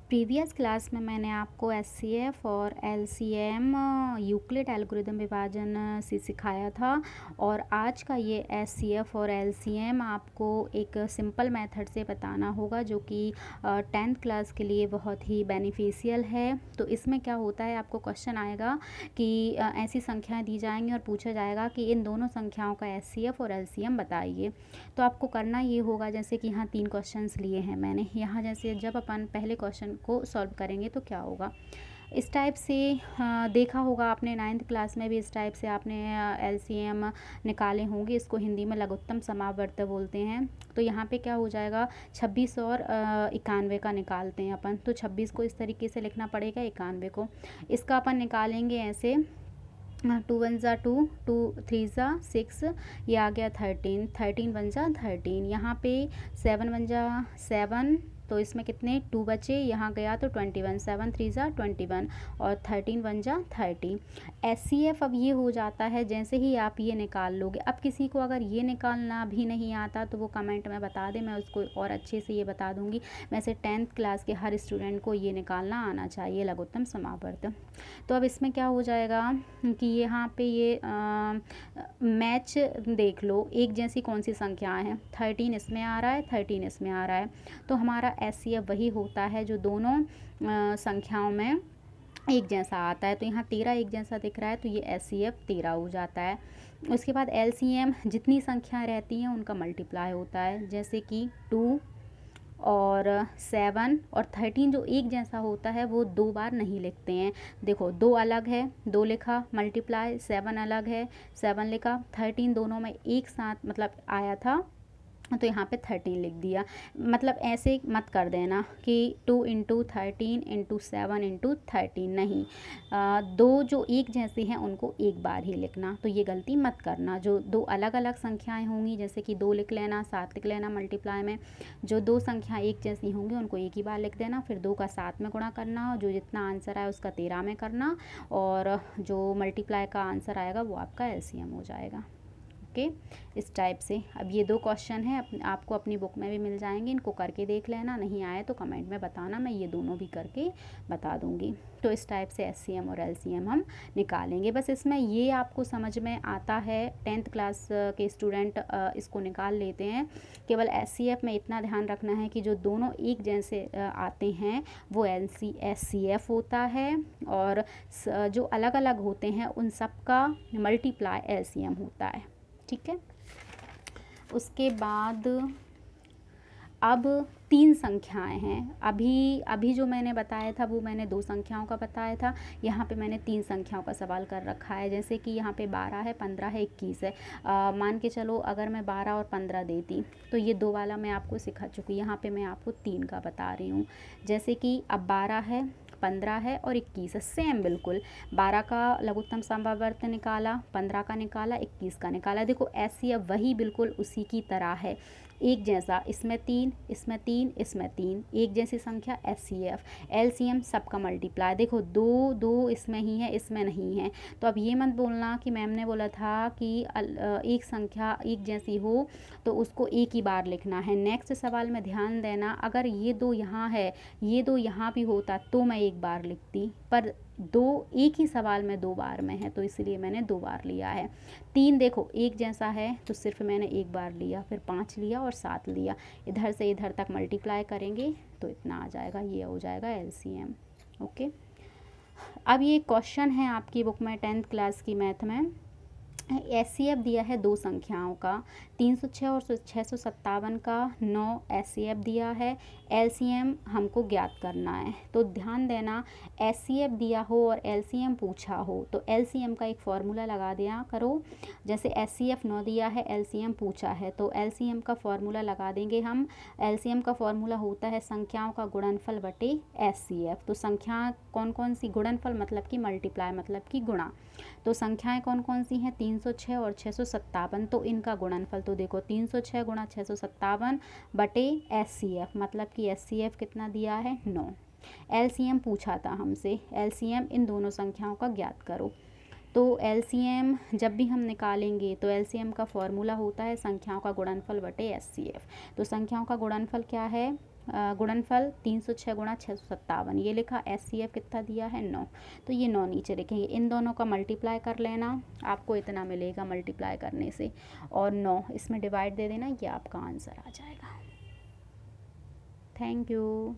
Previous class में मैंने आपको एचसीएफ और एलसीएम यूक्लिड एल्गोरिदम विभाजन से सिखाया था और आज का ये एचसीएफ और एलसीएम आपको एक सिंपल मेथड से बताना होगा जो कि 10th क्लास के लिए बहुत ही बेनिफिशियल है। तो इसमें क्या होता है, आपको क्वेश्चन आएगा कि ऐसी संख्याएं दी जाएंगी और पूछा जाएगा कि इन दोनों संख्याओं का एचसीएफ और एलसीएम बताइए। तो आपको करना ये होगा, जैसे कि यहाँ 3 क्वेश्चंस लिए हैं मैंने यहाँ, जैसे जब अपन पहले क्वेश्चन को सॉल्व करेंगे तो क्या होगा इस टाइप से। देखा होगा आपने 9th क्लास में भी इस टाइप से आपने एलसीएम निकाले होंगे। इसको हिंदी में लघुत्तम समावर्त बोलते हैं। तो यहाँ पे क्या हो जाएगा, 26 और 91 का निकालते हैं अपन। तो 26 को इस तरीके से लिखना पड़ेगा, 91 को इसका अपन निकालेंगे ऐसे, 2 1 ज़ा 2, 2 3 ज़ा 6, ये आ गया 13, 13 1 ज़ा 13, यहाँ पे 7 1 ज़ा 7, तो इसमें कितने 2 बचे, यहाँ गया तो 21, 7 3 ज़ा 21 और 13 1 ज़ा 30। एचसीएफ अब ये हो जाता है जैसे ही आप ये निकाल लोगे। अब किसी को अगर ये निकालना भी नहीं आता तो वो कमेंट में बता दे, मैं उसको और अच्छे से ये बता दूँगी। वैसे 10th क्लास के हर स्टूडेंट को ये निकालना आना चाहिए, लघुत्तम समावर्त। तो अब इसमें क्या हो जाएगा कि यहाँ पे ये मैच देख लो, एक जैसी कौन सी संख्याएं हैं, 13 इसमें आ रहा है, 13 इसमें आ रहा है। तो हमारा एचसीएफ वही होता है जो दोनों संख्याओं में एक जैसा आता है। तो यहाँ 13 एक जैसा दिख रहा है, तो ये एचसीएफ 13 हो जाता है। उसके बाद एलसीएम, जितनी संख्याएं रहती हैं उनका मल्टीप्लाई होता है, जैसे कि 2 और 7 और 13 जो एक जैसा होता है वो 2 बार नहीं लिखते हैं। देखो 2 अलग है, 2 लिखा, मल्टीप्लाई 7 अलग है, 7 लिखा, 13 दोनों में एक साथ मतलब आया था तो यहाँ पे 13 लिख दिया। मतलब ऐसे मत कर देना कि 2 × 13 × 7 × 13, नहीं, दो जो एक जैसे हैं उनको एक बार ही लिखना। तो ये गलती मत करना। जो दो अलग अलग संख्याएं होंगी, जैसे कि 2 लिख लेना, 7 लिख लेना मल्टीप्लाई में, जो दो संख्याएं एक जैसी होंगी उनको एक ही बार लिख देना, फिर 2 का 7 में गुणा करना, जो जितना आंसर आए उसका 13 में करना, और जो मल्टीप्लाई का आंसर आएगा वो आपका एलसीएम हो जाएगा। ओके, इस टाइप से। अब ये 2 क्वेश्चन हैं, आपको अपनी बुक में भी मिल जाएंगे, इनको करके देख लेना, नहीं आए तो कमेंट में बताना, मैं ये दोनों भी करके बता दूंगी। तो इस टाइप से एचसीएम और एलसीएम हम निकालेंगे। बस इसमें ये आपको समझ में आता है, 10th क्लास के स्टूडेंट इसको निकाल लेते हैं। केवल एचसीएफ में इतना ध्यान रखना है कि जो दोनों एक जैसे आते हैं वो एचसीएफ होता है, और जो अलग अलग होते हैं उन सब का मल्टीप्लाई एलसीएम होता है। ठीक है, उसके बाद अब 3 संख्याएं हैं। अभी जो मैंने बताया था वो मैंने 2 संख्याओं का बताया था, यहाँ पे मैंने 3 संख्याओं का सवाल कर रखा है। जैसे कि यहाँ पे 12 है, 15 है, 21 है। मान के चलो अगर मैं 12 और 15 देती तो ये 2 वाला मैं आपको सिखा चुकी, यहाँ पे मैं आपको 3 का बता रही हूँ। जैसे कि अब 12 है, 15 है और 21 है, सेम बिल्कुल। 12 का लघुत्तम समावर्त निकाला, 15 का निकाला, 21 का निकाला। देखो ऐसी अब वही बिल्कुल उसी की तरह है, एक जैसा, इसमें 3, इसमें 3, इसमें 3, एक जैसी संख्या एचसीएफ। एलसीएम सबका मल्टीप्लाई, देखो 2 2 इसमें ही है, इसमें नहीं है। तो अब ये मत बोलना कि मैम ने बोला था कि एक संख्या एक जैसी हो तो उसको एक ही बार लिखना है। नेक्स्ट सवाल में ध्यान देना, अगर ये 2 यहाँ है, ये 2 यहाँ भी होता तो मैं एक बार लिखती, पर 2 एक ही सवाल में 2 बार में है तो इसलिए मैंने 2 बार लिया है। 3 देखो एक जैसा है तो सिर्फ मैंने एक बार लिया, फिर 5 लिया और 7 लिया। इधर से इधर तक मल्टीप्लाई करेंगे तो इतना आ जाएगा, ये हो जाएगा एलसीएम। ओके, अब ये क्वेश्चन है आपकी बुक में 10th क्लास की मैथ में। एचसीएफ दिया है 2 संख्याओं का, 306 और 657 का 9 एचसीएफ दिया है। एलसीएम हमको ज्ञात करना है। तो ध्यान देना, एचसीएफ दिया हो और एलसीएम पूछा हो तो एलसीएम का एक फार्मूला लगा दिया करो। जैसे एचसीएफ 9 दिया है, एलसीएम पूछा है, तो एलसीएम का फार्मूला लगा देंगे हम। एलसीएम का फार्मूला होता है संख्याओं का गुणनफल बटे एचसीएफ। तो संख्या कौन कौन सी, गुणनफल मतलब कि मल्टीप्लाई मतलब कि गुणा। तो संख्याएं कौन कौन सी हैं, 306 और 657, तो इनका गुणनफल तो देखो 306 गुणा 657 बटे एचसीएफ, मतलब कि एचसीएफ कितना दिया है 9। एलसीएम पूछा था हमसे, एलसीएम इन दोनों संख्याओं का ज्ञात करो। तो एलसीएम जब भी हम निकालेंगे तो एलसीएम का फॉर्मूला होता है संख्याओं का गुणनफल बटे एचसीएफ। तो संख्याओं का गुणनफल क्या है, गुणनफल 306 गुणा 657, ये लिखा। SCF कितना दिया है 9, तो ये 9 नीचे लिखेंगे। इन दोनों का मल्टीप्लाई कर लेना, आपको इतना मिलेगा मल्टीप्लाई करने से, और 9 इसमें डिवाइड दे देना, ये आपका आंसर आ जाएगा। Thank you.